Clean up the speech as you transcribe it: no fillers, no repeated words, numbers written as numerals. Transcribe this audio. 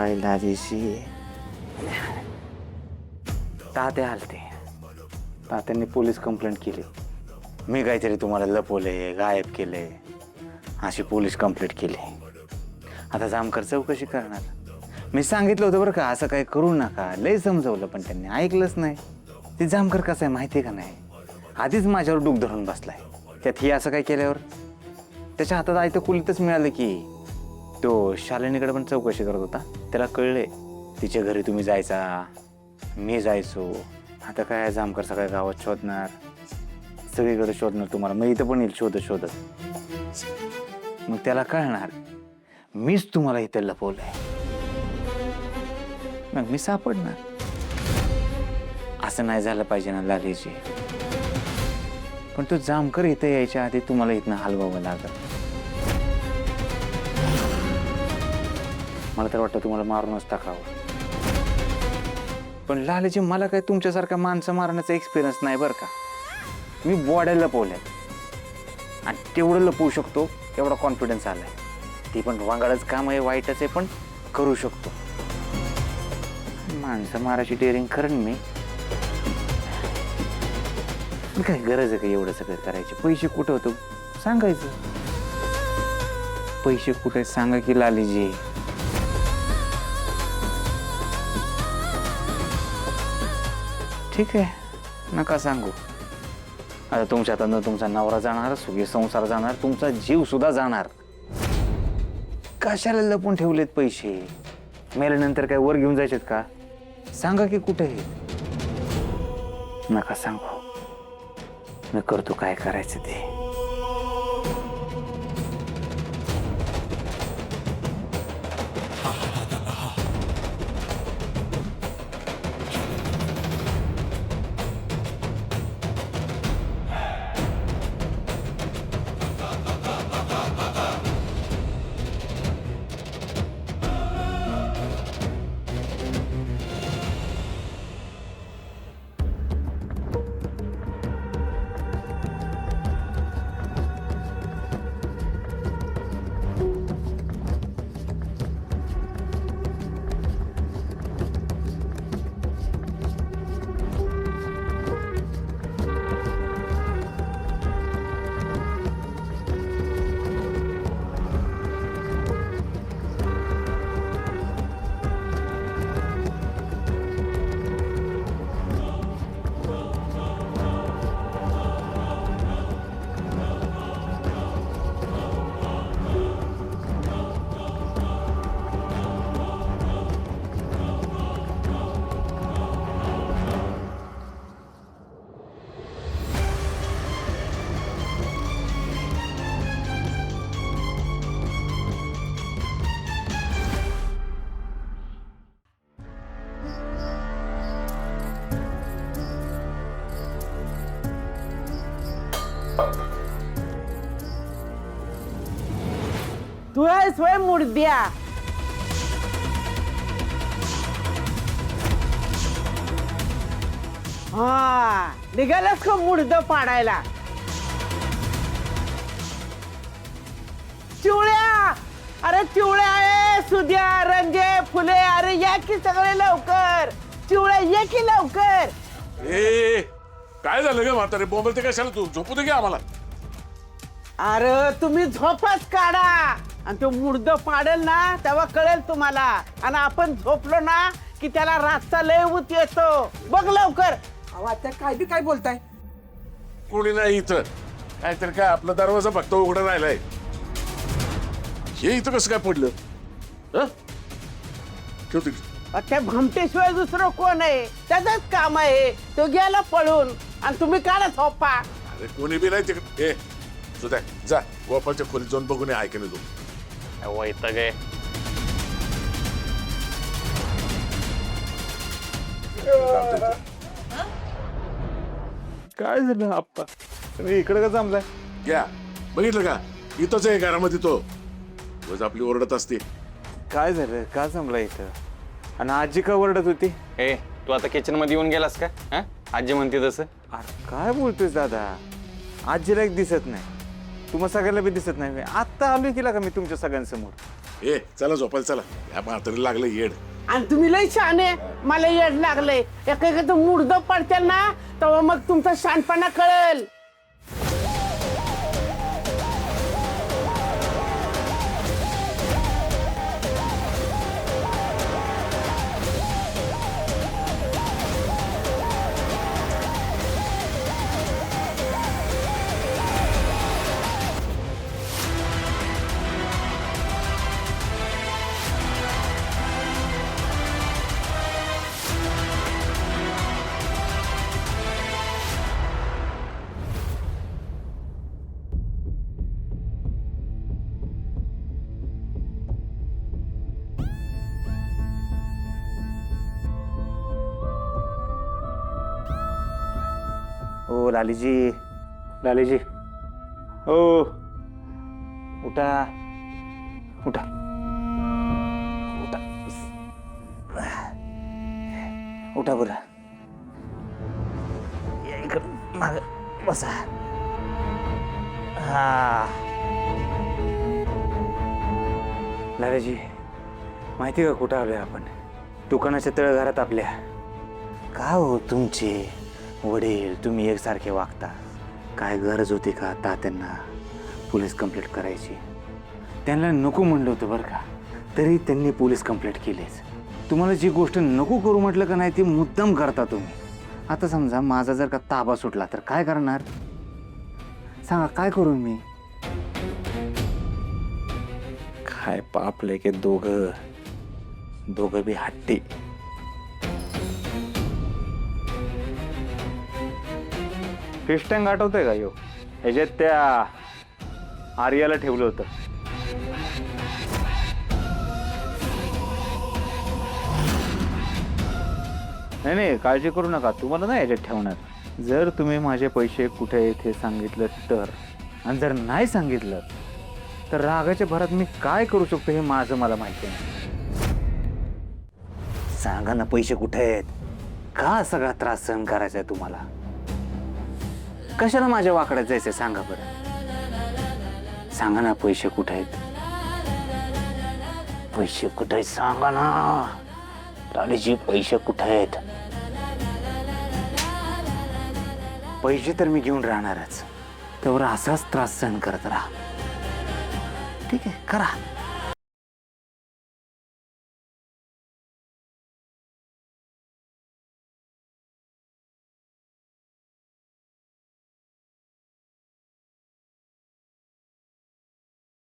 आईला दिशी तात्या आलते. तात्यांनी पोलीस कंप्लेंट केली. मी काहीतरी तुम्हाला लपवले, गायब केले, अशी पोलीस कंप्लेंट केली. आता जामकर चौकशी करणार. मी सांगितलं होतं बरं का, असं काही करू नका, लय समजवलं, पण त्यांनी ऐकलंच नाही. ते जामकर कसं आहे माहिती आहे का नाही, आधीच माझ्यावर डूक धरून बसलाय. त्यात ही असं काय केल्यावर त्याच्या हातात आयतं कुलीतच मिळालं की तो शालिनीकडे पण चौकशी करत होता. त्याला कळले तिच्या घरी तुम्ही जायचा, मी जायचो. आता काय जामकर सगळ्या गावात शोधणार, सगळीकडे शोधणार तुम्हाला. मग इथं पण येईल शोधत शोधत. मग त्याला कळणार मीच तुम्हाला इथं लपवलंय. मग मी सापडणार. असं नाही झालं पाहिजे ना लालीजी. पण तो जामकर इथं यायच्या आधी तुम्हाला इथनं हलवावं लागल. मला तर वाटतं तुम्हाला मारूनच टाकावं. पण लालीजी मला काय तुमच्यासारखा माणसं मारण्याचा एक्सपिरियन्स नाही बरं का. मी बॉड्या लपवल्या आणि तेवढं लपवू शकतो एवढा कॉन्फिडन्स आलाय. ती पण वांगाळच काम आहे, वाईटच आहे, पण करू शकतो. माणसं मारायची डेअरिंग करेन मी. पण काय गरज आहे का एवढं सगळं करायचे. पैसे कुठं होतो सांगायचं. पैसे कुठे सांगा की लालीजी. ठीक आहे नका सांगू. आता तुमच्या हातानं तुमचा नवरा जाणार, सुखी संसार जाणार, तुमचा जीव सुद्धा जाणार. कशाला लपून ठेवलेत पैसे. मेल्यानंतर काय वर घेऊन जायचेत का. सांगा की कुठे. नका सांगू. मी करतो काय करायचं ते. तू आहे स्वयं मुर्द्या. हा निघालास का मुर्द पाडायला. चिवळ्या, अरे चिवळ्या आहे, सुद्या, रंजे, फुले, अरे या की सगळे लवकर. चिवळ्या ये की लवकर. ए काय झालं ग म्हातारे, बोंबलते कशाला तू. झोपू दे की आम्हाला. अरे तुम्ही झोपच काढा आणि तो मुर्द पाडेल ना तेव्हा कळेल तुम्हाला. आणि आपण झोपलो ना की त्याला रातचा लय ऊत येतो. बघ लवकर. आता काय बी काय बोलताय. कोणी नाही इथं. नाहीतर काय आपला दरवाजा फक्त उघडा राहिलाय. हे इथं कसं काय पडलं. ठेवते त्या भमतेशिवाय दुसरं कोण आहे. त्याचंच काम आहे. तो गेला पळून आणि तुम्ही काढा झोपा. अरे कोणी बी नाही तिकडे. ए सुद्धा जा गोपालच्या खोलीत जाऊन बघून ऐकणे तू. वैताग आहे. काय झालं आप्पा, तुम्ही इकडे का जमलाय. घ्या बघितलं का, इथंच आहे घरामध्ये तो. रोज आपली ओरडत असते. काय झालं, का जमला इथं. आणि आजी का ओरडत होती. ए तू आता किचन मध्ये येऊन गेलास का. हा आजी म्हणते तसं. अरे काय बोलतोय दादा, आजीला एक दिसत नाही, तुम्हाला सगळ्याला बी दिसत नाही. आत्ता आलोय केला का मी तुमच्या सगळ्यांसमोर. ए चला झोपायला चला या म्हातारी लागलं येड. आणि तुम्ही लय शहाणे, मला येड लागलंय. एकेकाचं मुर्द पडतील ना तेव्हा मग तुमचा शहाणपणा कळेल. ओ लालीजी, लालीजी, ओ उठा उठा उठा उठा बरं. या इकडं माग बसा. हा लालीजी, माहिती का कुठं आलोय आपण? दुकानाच्या तळघरात आपल्या. का हो तुमचे वडील तुम्ही एकसारखे वागता? काय गरज होती का तात्यांना पोलीस कंप्लेंट करायची? त्यांना नको म्हणलं होतं बरं का, तरी त्यांनी पोलीस कंप्लेंट केलीच. तुम्हाला जी गोष्ट नको करू म्हटलं का नाही ती मुद्दाम करता तुम्ही. आता समजा माझा जर का ताबा सुटला तर काय करणार सांगा? काय करू मी? काय पापले की दोघं बी हट्टी. फिश टँक आठवतंय का? ह्याच्यात त्या आर्याला ठेवलं होतं. नाही काळजी करू नका, तुम्हाला नाही ह्याच्यात ठेवणार. जर तुम्ही माझे पैसे कुठे आहेत हे सांगितलं तर, आणि जर नाही सांगितलं तर रागाच्या भरात मी काय करू शकतो हे माझं मला माहिती आहे. सांगा ना पैसे कुठे आहेत? का सगळा त्रास सहन करायचा आहे तुम्हाला? कशाला माझ्या वाकड्यात जायचं सांगा बरं. सांगा ना पैसे कुठे आहेत? पैसे कुठे आहेत सांगा ना लालीजी, पैसे कुठे आहेत? पैसे तर मी घेऊन राहणारच, तेवढा असाच त्रास सहन करत राहा. ठीक आहे, करा.